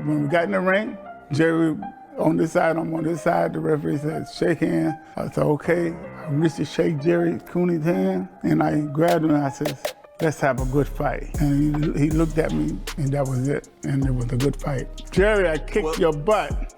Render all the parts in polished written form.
When we got in the ring, Jerry on this side, I'm on this side. The referee said, shake hands. I said, okay. I reached to shake Jerry Cooney's hand, and I grabbed him and I said, let's have a good fight. And he looked at me, and that was it. And it was a good fight. Jerry, I kicked your butt.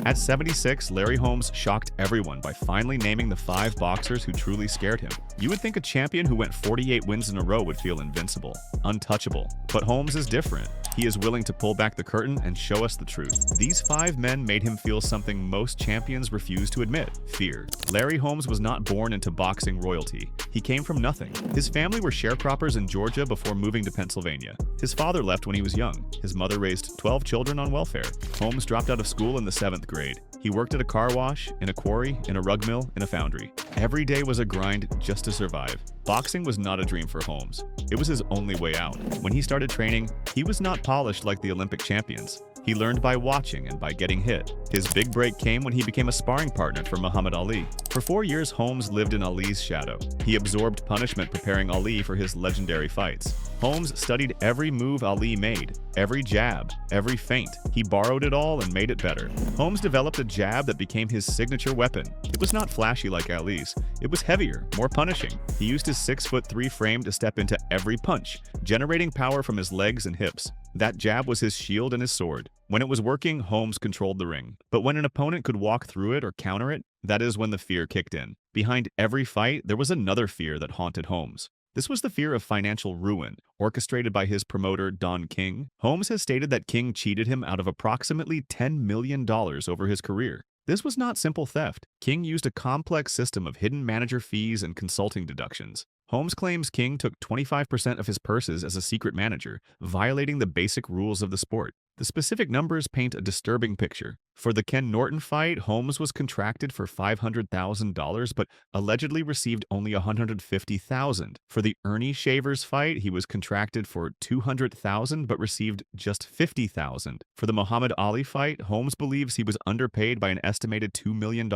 At 76, Larry Holmes shocked everyone by finally naming the 5 boxers who truly scared him. You would think a champion who went 48 wins in a row would feel invincible, untouchable. But Holmes is different. He is willing to pull back the curtain and show us the truth. These 5 men made him feel something most champions refuse to admit: fear. Larry Holmes was not born into boxing royalty. He came from nothing. His family were sharecroppers in Georgia before moving to Pennsylvania. His father left when he was young. His mother raised 12 children on welfare. Holmes dropped out of school in the 7th grade. He worked at a car wash, in a quarry, in a rug mill, in a foundry. Every day was a grind just to survive. Boxing was not a dream for Holmes. It was his only way out. When he started training, he was not polished like the Olympic champions. He learned by watching and by getting hit. His big break came when he became a sparring partner for Muhammad Ali. For 4 years, Holmes lived in Ali's shadow. He absorbed punishment preparing Ali for his legendary fights. Holmes studied every move Ali made, every jab, every feint. He borrowed it all and made it better. Holmes developed a jab that became his signature weapon. It was not flashy like Ali's. It was heavier, more punishing. He used his 6'3" frame to step into every punch, generating power from his legs and hips. That jab was his shield and his sword. When it was working, Holmes controlled the ring. But when an opponent could walk through it or counter it, that is when the fear kicked in. Behind every fight, there was another fear that haunted Holmes. This was the fear of financial ruin, orchestrated by his promoter, Don King. Holmes has stated that King cheated him out of approximately $10 million over his career. This was not simple theft. King used a complex system of hidden manager fees and consulting deductions. Holmes claims King took 25% of his purses as a secret manager, violating the basic rules of the sport. The specific numbers paint a disturbing picture. For the Ken Norton fight, Holmes was contracted for $500,000, but allegedly received only $150,000. For the Ernie Shavers fight, he was contracted for $200,000, but received just $50,000. For the Muhammad Ali fight, Holmes believes he was underpaid by an estimated $2 million.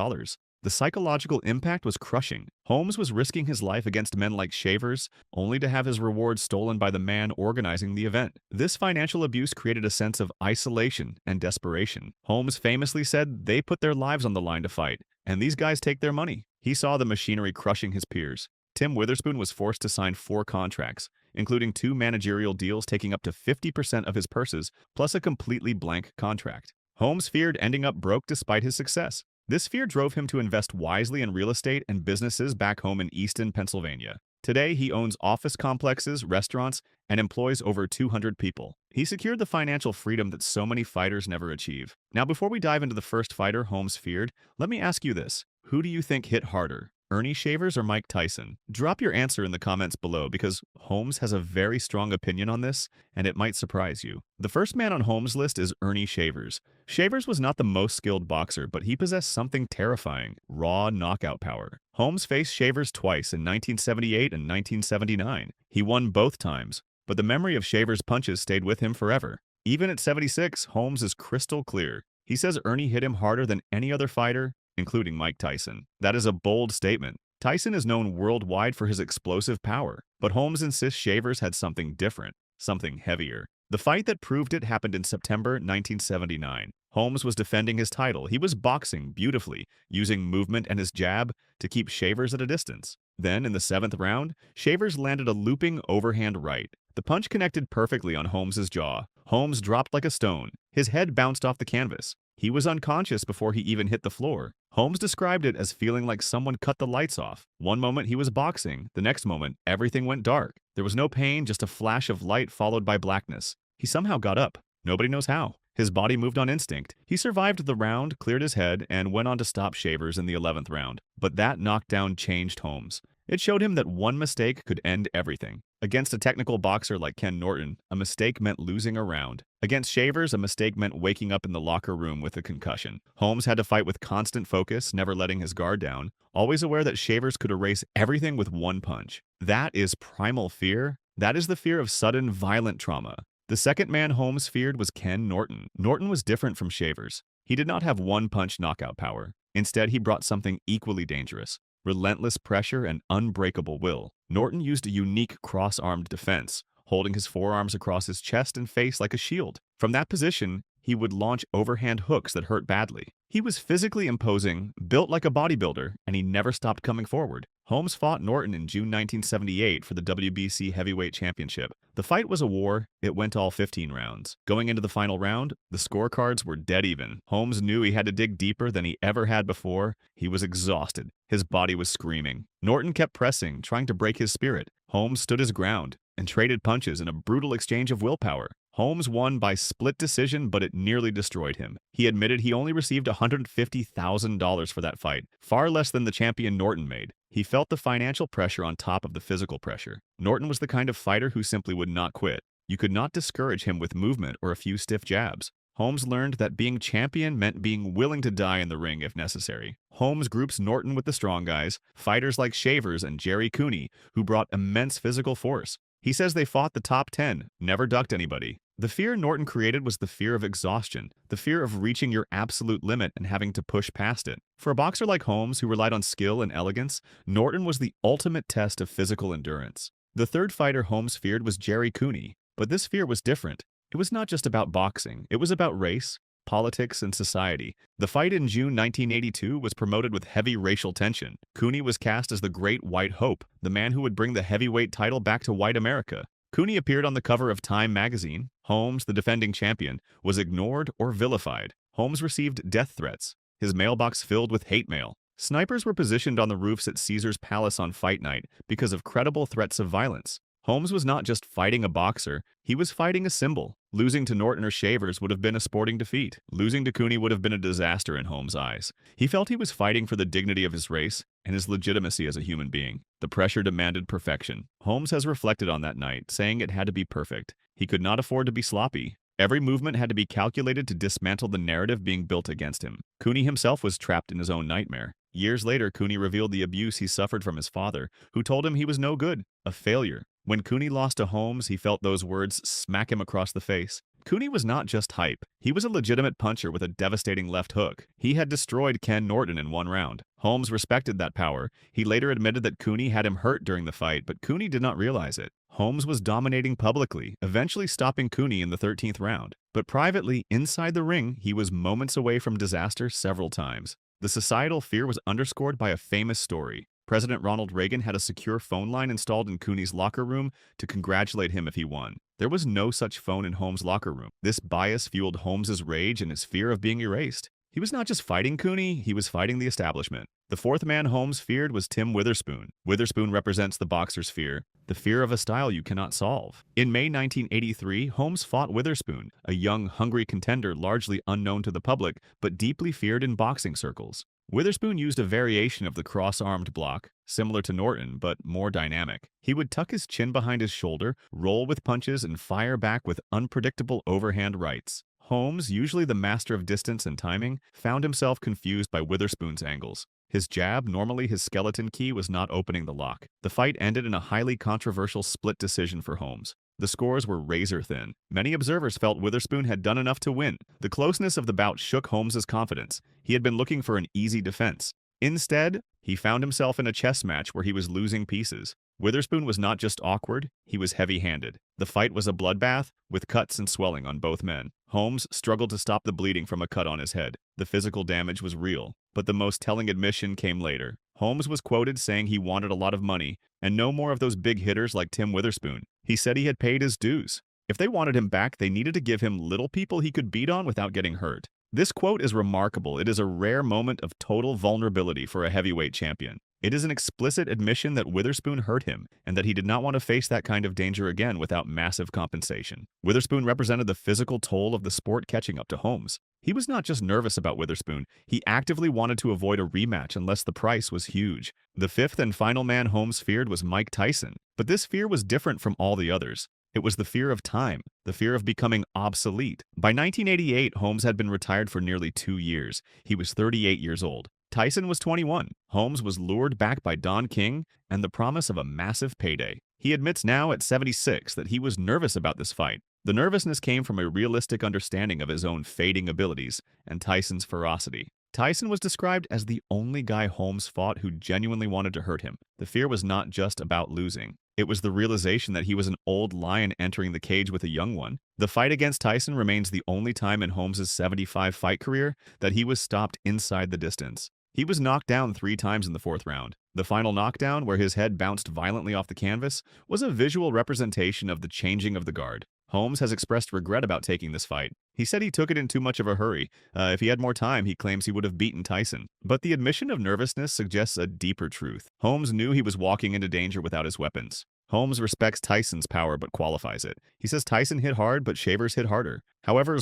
The psychological impact was crushing. Holmes was risking his life against men like Shavers, only to have his reward stolen by the man organizing the event. This financial abuse created a sense of isolation and desperation. Holmes famously said they put their lives on the line to fight, and these guys take their money. He saw the machinery crushing his peers. Tim Witherspoon was forced to sign 4 contracts, including 2 managerial deals taking up to 50% of his purses, plus a completely blank contract. Holmes feared ending up broke despite his success. This fear drove him to invest wisely in real estate and businesses back home in Easton, Pennsylvania. Today, he owns office complexes, restaurants, and employs over 200 people. He secured the financial freedom that so many fighters never achieve. Now, before we dive into the first fighter Holmes feared, let me ask you this. Who do you think hit harder? Ernie Shavers or Mike Tyson? Drop your answer in the comments below because Holmes has a very strong opinion on this, and it might surprise you. The first man on Holmes' list is Ernie Shavers. Shavers was not the most skilled boxer, but he possessed something terrifying: raw knockout power. Holmes faced Shavers twice in 1978 and 1979. He won both times, but the memory of Shavers' punches stayed with him forever. Even at 76, Holmes is crystal clear. He says Ernie hit him harder than any other fighter, including Mike Tyson. That is a bold statement. Tyson is known worldwide for his explosive power, but Holmes insists Shavers had something different, something heavier. The fight that proved it happened in September 1979. Holmes was defending his title. He was boxing beautifully, using movement and his jab to keep Shavers at a distance. Then, in the 7th round, Shavers landed a looping overhand right. The punch connected perfectly on Holmes' jaw. Holmes dropped like a stone. His head bounced off the canvas. He was unconscious before he even hit the floor. Holmes described it as feeling like someone cut the lights off. One moment he was boxing, the next moment everything went dark. There was no pain, just a flash of light followed by blackness. He somehow got up. Nobody knows how. His body moved on instinct. He survived the round, cleared his head, and went on to stop Shavers in the 11th round. But that knockdown changed Holmes. It showed him that one mistake could end everything. Against a technical boxer like Ken Norton, a mistake meant losing a round. Against Shavers, a mistake meant waking up in the locker room with a concussion. Holmes had to fight with constant focus, never letting his guard down, always aware that Shavers could erase everything with one punch. That is primal fear. That is the fear of sudden, violent trauma. The second man Holmes feared was Ken Norton. Norton was different from Shavers. He did not have one-punch knockout power. Instead, he brought something equally dangerous: relentless pressure and unbreakable will. Norton used a unique cross-armed defense. holding his forearms across his chest and face like a shield. From that position, he would launch overhand hooks that hurt badly. He was physically imposing, built like a bodybuilder, and he never stopped coming forward. Holmes fought Norton in June 1978 for the WBC Heavyweight Championship. The fight was a war. It went all 15 rounds. Going into the final round, the scorecards were dead even. Holmes knew he had to dig deeper than he ever had before. He was exhausted. His body was screaming. Norton kept pressing, trying to break his spirit. Holmes stood his ground and traded punches in a brutal exchange of willpower. Holmes won by split decision, but it nearly destroyed him. He admitted he only received $150,000 for that fight, far less than the champion Norton made. He felt the financial pressure on top of the physical pressure. Norton was the kind of fighter who simply would not quit. You could not discourage him with movement or a few stiff jabs. Holmes learned that being champion meant being willing to die in the ring if necessary. Holmes groups Norton with the strong guys, fighters like Shavers and Jerry Cooney, who brought immense physical force. He says they fought the top 10, never ducked anybody. The fear Norton created was the fear of exhaustion, the fear of reaching your absolute limit and having to push past it. For a boxer like Holmes, who relied on skill and elegance, Norton was the ultimate test of physical endurance. The third fighter Holmes feared was Jerry Cooney, but this fear was different. It was not just about boxing, it was about race, politics, and society. The fight in June 1982 was promoted with heavy racial tension. Cooney was cast as the Great White Hope, the man who would bring the heavyweight title back to white America. Cooney appeared on the cover of Time magazine. Holmes, the defending champion, was ignored or vilified. Holmes received death threats, his mailbox filled with hate mail. Snipers were positioned on the roofs at Caesar's Palace on fight night because of credible threats of violence. Holmes was not just fighting a boxer, he was fighting a symbol. Losing to Norton or Shavers would have been a sporting defeat. Losing to Cooney would have been a disaster in Holmes' eyes. He felt he was fighting for the dignity of his race and his legitimacy as a human being. The pressure demanded perfection. Holmes has reflected on that night, saying it had to be perfect. He could not afford to be sloppy. Every movement had to be calculated to dismantle the narrative being built against him. Cooney himself was trapped in his own nightmare. Years later, Cooney revealed the abuse he suffered from his father, who told him he was no good, a failure. When Cooney lost to Holmes, he felt those words smack him across the face. Cooney was not just hype. He was a legitimate puncher with a devastating left hook. He had destroyed Ken Norton in one round. Holmes respected that power. He later admitted that Cooney had him hurt during the fight, but Cooney did not realize it. Holmes was dominating publicly, eventually stopping Cooney in the 13th round. But privately, inside the ring, he was moments away from disaster several times. The societal fear was underscored by a famous story. President Ronald Reagan had a secure phone line installed in Cooney's locker room to congratulate him if he won. There was no such phone in Holmes' locker room. This bias fueled Holmes' rage and his fear of being erased. He was not just fighting Cooney, he was fighting the establishment. The fourth man Holmes feared was Tim Witherspoon. Witherspoon represents the boxer's fear, the fear of a style you cannot solve. In May 1983, Holmes fought Witherspoon, a young, hungry contender largely unknown to the public, but deeply feared in boxing circles. Witherspoon used a variation of the cross-armed block, similar to Norton, but more dynamic. He would tuck his chin behind his shoulder, roll with punches, and fire back with unpredictable overhand rights. Holmes, usually the master of distance and timing, found himself confused by Witherspoon's angles. His jab, normally his skeleton key, was not opening the lock. The fight ended in a highly controversial split decision for Holmes. The scores were razor-thin. Many observers felt Witherspoon had done enough to win. The closeness of the bout shook Holmes' confidence. He had been looking for an easy defense. Instead, he found himself in a chess match where he was losing pieces. Witherspoon was not just awkward, he was heavy-handed. The fight was a bloodbath, with cuts and swelling on both men. Holmes struggled to stop the bleeding from a cut on his head. The physical damage was real, but the most telling admission came later. Holmes was quoted saying he wanted a lot of money, and no more of those big hitters like Tim Witherspoon. He said he had paid his dues. If they wanted him back, they needed to give him little people he could beat on without getting hurt. This quote is remarkable. It is a rare moment of total vulnerability for a heavyweight champion. It is an explicit admission that Witherspoon hurt him, and that he did not want to face that kind of danger again without massive compensation. Witherspoon represented the physical toll of the sport catching up to Holmes. He was not just nervous about Witherspoon, he actively wanted to avoid a rematch unless the price was huge. The fifth and final man Holmes feared was Mike Tyson, but this fear was different from all the others. It was the fear of time, the fear of becoming obsolete. By 1988, Holmes had been retired for nearly 2 years. He was 38 years old. Tyson was 21. Holmes was lured back by Don King and the promise of a massive payday. He admits now at 76 that he was nervous about this fight. The nervousness came from a realistic understanding of his own fading abilities and Tyson's ferocity. Tyson was described as the only guy Holmes fought who genuinely wanted to hurt him. The fear was not just about losing. It was the realization that he was an old lion entering the cage with a young one. The fight against Tyson remains the only time in Holmes' 75 fight career that he was stopped inside the distance. He was knocked down 3 times in the 4th round. The final knockdown, where his head bounced violently off the canvas, was a visual representation of the changing of the guard. Holmes has expressed regret about taking this fight. He said he took it in too much of a hurry. If he had more time, he claims he would have beaten Tyson. But the admission of nervousness suggests a deeper truth. Holmes knew he was walking into danger without his weapons. Holmes respects Tyson's power but qualifies it. He says Tyson hit hard, but Shavers hit harder. However,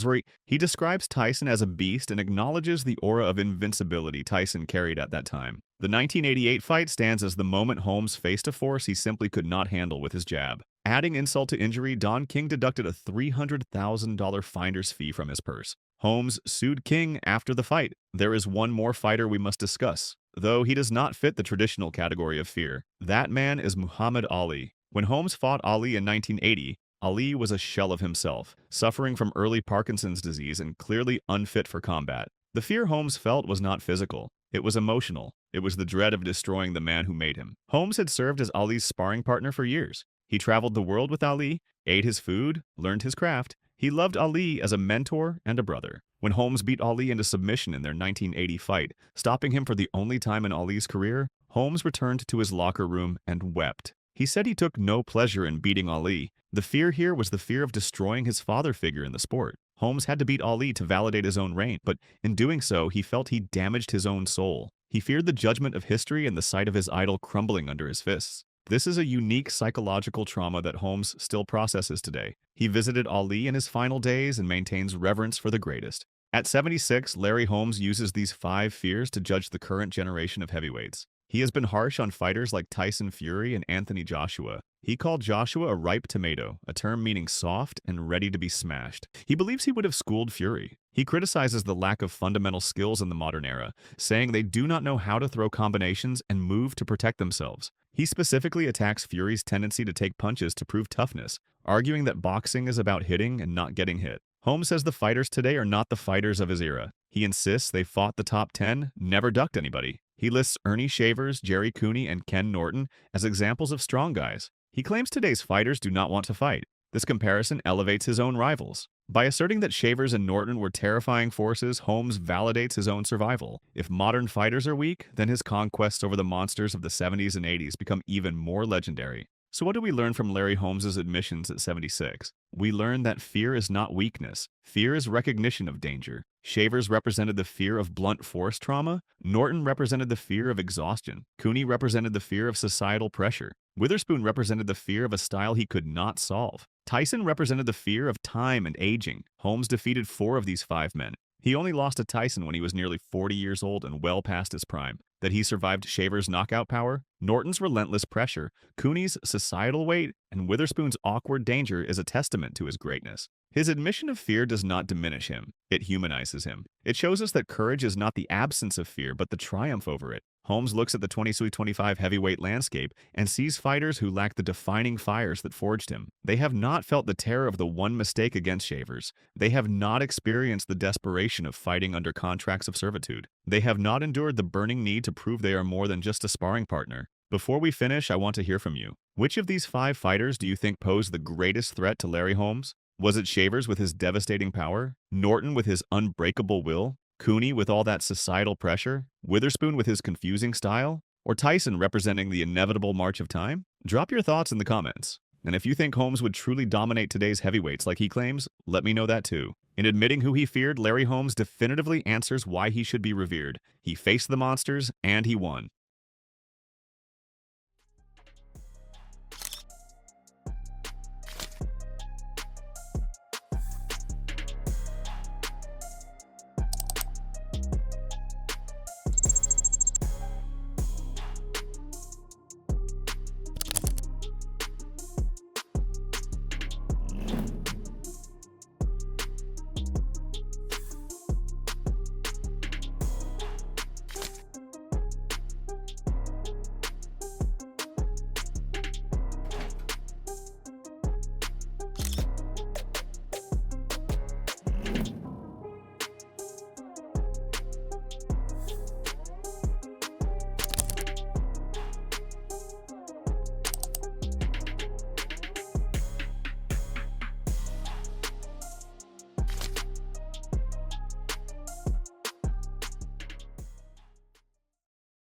he describes Tyson as a beast and acknowledges the aura of invincibility Tyson carried at that time. The 1988 fight stands as the moment Holmes faced a force he simply could not handle with his jab. Adding insult to injury, Don King deducted a $300,000 finder's fee from his purse. Holmes sued King after the fight. There is one more fighter we must discuss, though he does not fit the traditional category of fear. That man is Muhammad Ali. When Holmes fought Ali in 1980, Ali was a shell of himself, suffering from early Parkinson's disease and clearly unfit for combat. The fear Holmes felt was not physical. It was emotional. It was the dread of destroying the man who made him. Holmes had served as Ali's sparring partner for years. He traveled the world with Ali, ate his food, learned his craft. He loved Ali as a mentor and a brother. When Holmes beat Ali into submission in their 1980 fight, stopping him for the only time in Ali's career, Holmes returned to his locker room and wept. He said he took no pleasure in beating Ali. The fear here was the fear of destroying his father figure in the sport. Holmes had to beat Ali to validate his own reign, but in doing so, he felt he damaged his own soul. He feared the judgment of history and the sight of his idol crumbling under his fists. This is a unique psychological trauma that Holmes still processes today. He visited Ali in his final days and maintains reverence for the greatest. At 76, Larry Holmes uses these 5 fears to judge the current generation of heavyweights. He has been harsh on fighters like Tyson Fury and Anthony Joshua. He called Joshua a ripe tomato, a term meaning soft and ready to be smashed. He believes he would have schooled Fury. He criticizes the lack of fundamental skills in the modern era, saying they do not know how to throw combinations and move to protect themselves. He specifically attacks Fury's tendency to take punches to prove toughness, arguing that boxing is about hitting and not getting hit. Holmes says the fighters today are not the fighters of his era. He insists they fought the top 10, never ducked anybody. He lists Ernie Shavers, Jerry Cooney, and Ken Norton as examples of strong guys. He claims today's fighters do not want to fight. This comparison elevates his own rivals. By asserting that Shavers and Norton were terrifying forces, Holmes validates his own survival. If modern fighters are weak, then his conquests over the monsters of the 70s and 80s become even more legendary. So what do we learn from Larry Holmes' admissions at 76? We learn that fear is not weakness. Fear is recognition of danger. Shavers represented the fear of blunt force trauma. Norton represented the fear of exhaustion. Cooney represented the fear of societal pressure. Witherspoon represented the fear of a style he could not solve. Tyson represented the fear of time and aging. Holmes defeated 4 of these 5 men. He only lost to Tyson when he was nearly 40 years old and well past his prime. That he survived Shavers' knockout power, Norton's relentless pressure, Cooney's societal weight, and Witherspoon's awkward danger is a testament to his greatness. His admission of fear does not diminish him. It humanizes him. It shows us that courage is not the absence of fear, but the triumph over it. Holmes looks at the 2025 heavyweight landscape and sees fighters who lack the defining fires that forged him. They have not felt the terror of the one mistake against Shavers. They have not experienced the desperation of fighting under contracts of servitude. They have not endured the burning need to prove they are more than just a sparring partner. Before we finish, I want to hear from you. Which of these 5 fighters do you think posed the greatest threat to Larry Holmes? Was it Shavers with his devastating power? Norton with his unbreakable will? Cooney with all that societal pressure? Witherspoon with his confusing style? Or Tyson representing the inevitable march of time? Drop your thoughts in the comments. And if you think Holmes would truly dominate today's heavyweights like he claims, let me know that too. In admitting who he feared, Larry Holmes definitively answers why he should be revered. He faced the monsters, and he won.